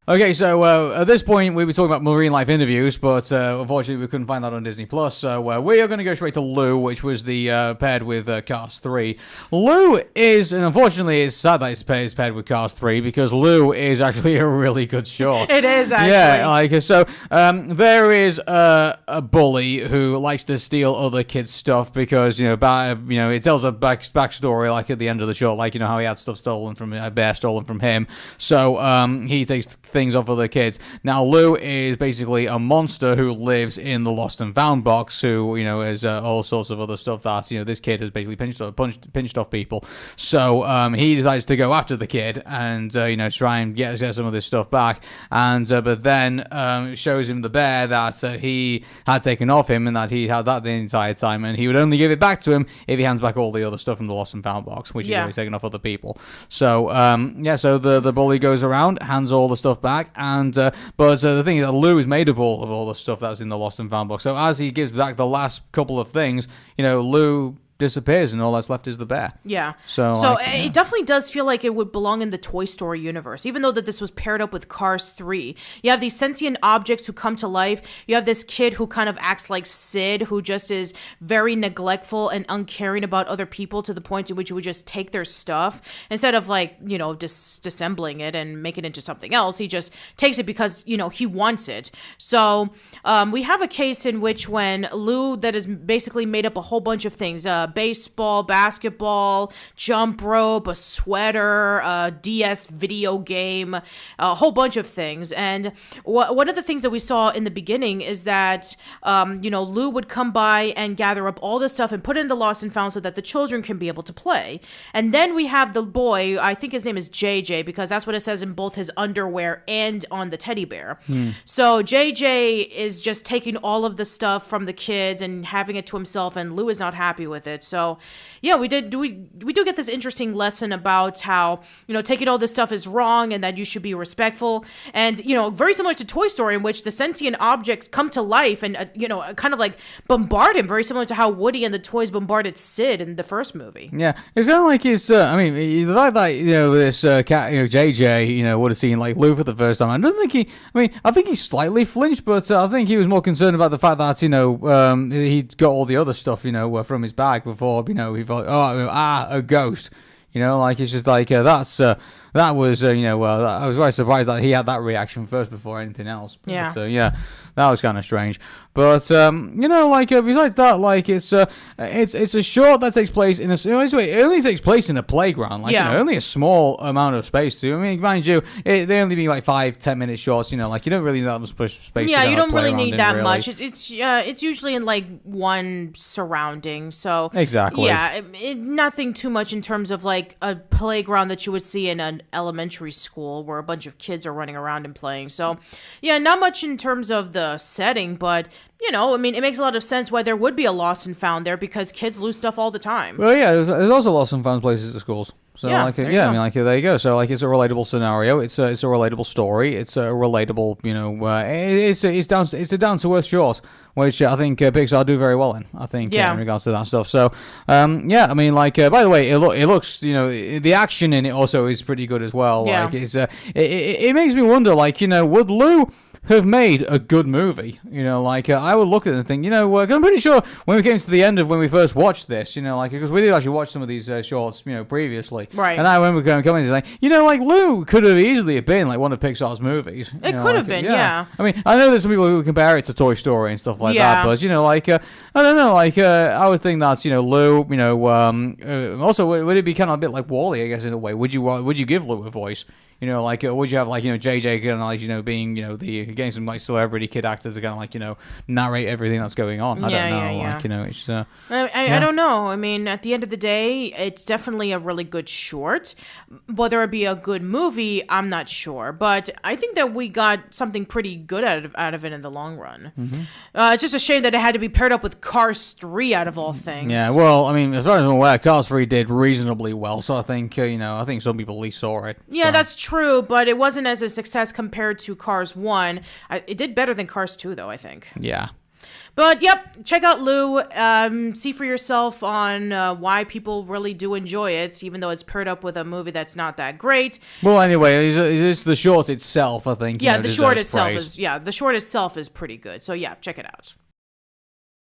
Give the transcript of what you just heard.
Okay, so at this point we were talking about marine life interviews, but unfortunately we couldn't find that on Disney Plus. So we are going to go straight to Lou, which was the paired with Cars 3. Lou is, and unfortunately it's sad that it's paired with Cars 3 because Lou is actually a really good short. It is actually. Yeah, like so. There is a bully who likes to steal other kids' stuff because it tells a backstory like at the end of the short, like how he had stuff stolen from a bear stolen from him. So he takes things off other kids. Now Lou is basically a monster who lives in the lost and found box, who is all sorts of other stuff that this kid has basically pinched off people. So he decides to go after the kid and try and get some of this stuff back. And but then it shows him the bear that he had taken off him and that he had that the entire time, and he would only give it back to him if he hands back all the other stuff from the lost and found box, which is always taken off other people. So so the bully goes around, hands all the stuff back, and but the thing is that Lou is made up of all the stuff that's in the lost and found box. So as he gives back the last couple of things, Lou disappears and all that's left is the bear. Yeah. So it definitely does feel like it would belong in the Toy Story universe, even though that this was paired up with Cars 3. You have these sentient objects who come to life. You have this kid who kind of acts like Sid, who just is very neglectful and uncaring about other people to the point in which he would just take their stuff instead of disassembling it and make it into something else. He just takes it because he wants it. So we have a case in which when Lou, that is basically made up a whole bunch of things, baseball, basketball, jump rope, a sweater, a DS video game, a whole bunch of things. And one of the things that we saw in the beginning is that, Lou would come by and gather up all this stuff and put it in the lost and found so that the children can be able to play. And then we have the boy, I think his name is JJ, because that's what it says in both his underwear and on the teddy bear. So JJ is just taking all of the stuff from the kids and having it to himself, and Lou is not happy with it. So yeah, we do get this interesting lesson about how taking all this stuff is wrong and that you should be respectful, and very similar to Toy Story, in which the sentient objects come to life and kind of like bombard him, very similar to how Woody and the toys bombarded Sid in the first movie. Yeah, it's kind of like it's the fact that this cat JJ would have seen like Lou for the first time. I don't think I think he slightly flinched, but I think he was more concerned about the fact that he'd got all the other stuff from his bag before he thought, a ghost. It's just like that was I was very surprised that he had that reaction first before anything else. But, that was kind of strange. But besides that, it's a short that takes place in it only takes place in a playground, only a small amount of space to. Mind you, they only be like 5-10 minute shorts. You don't really need that much space. Yeah, you don't really need that really much. It's usually in like one surrounding. So exactly. Yeah, nothing too much in terms of like a playground that you would see in an elementary school where a bunch of kids are running around and playing. So yeah, not much in terms of the setting, but it makes a lot of sense why there would be a lost and found there, because kids lose stuff all the time. Well, yeah, there's also lost and found places at schools. So there you go. So it's a relatable scenario. It's a relatable story. It's a relatable, it's a down to earth short, which I think Pixar do very well in. I think in regards to that stuff. So by the way, it looks, the action in it also is pretty good as well. Yeah. It makes me wonder, would Lou have made a good movie? I would look at it and think, I'm pretty sure when we came to the end of when we first watched this, because we did actually watch some of these shorts, previously. Right. And I remember coming to Lou could have easily been like one of Pixar's movies. It could have been, yeah. I know there's some people who compare it to Toy Story and stuff like that, but, I don't know, I would think that, Lou, also, would it be kind of a bit like WALL-E, I guess, in a way? Would you give Lou a voice? Would you have JJ kind of being getting some celebrity kid actors to kind of narrate everything that's going on? I don't know. It's I don't know. At the end of the day, it's definitely a really good short. Whether it be a good movie, I'm not sure, but I think that we got something pretty good out of it in the long run. Mm-hmm. It's just a shame that it had to be paired up with Cars 3 out of all things. Yeah, well, as far as I'm aware, Cars 3 did reasonably well, so I think I think some people at least saw it. Yeah, that's true, but it wasn't as a success compared to Cars 1. It did better than Cars 2, though, I think. Yeah. But yep, check out Lou. See for yourself on why people really do enjoy it, even though it's paired up with a movie that's not that great. Well, anyway, it's the short itself, I think. Yeah, the short itself is pretty good. So yeah, check it out.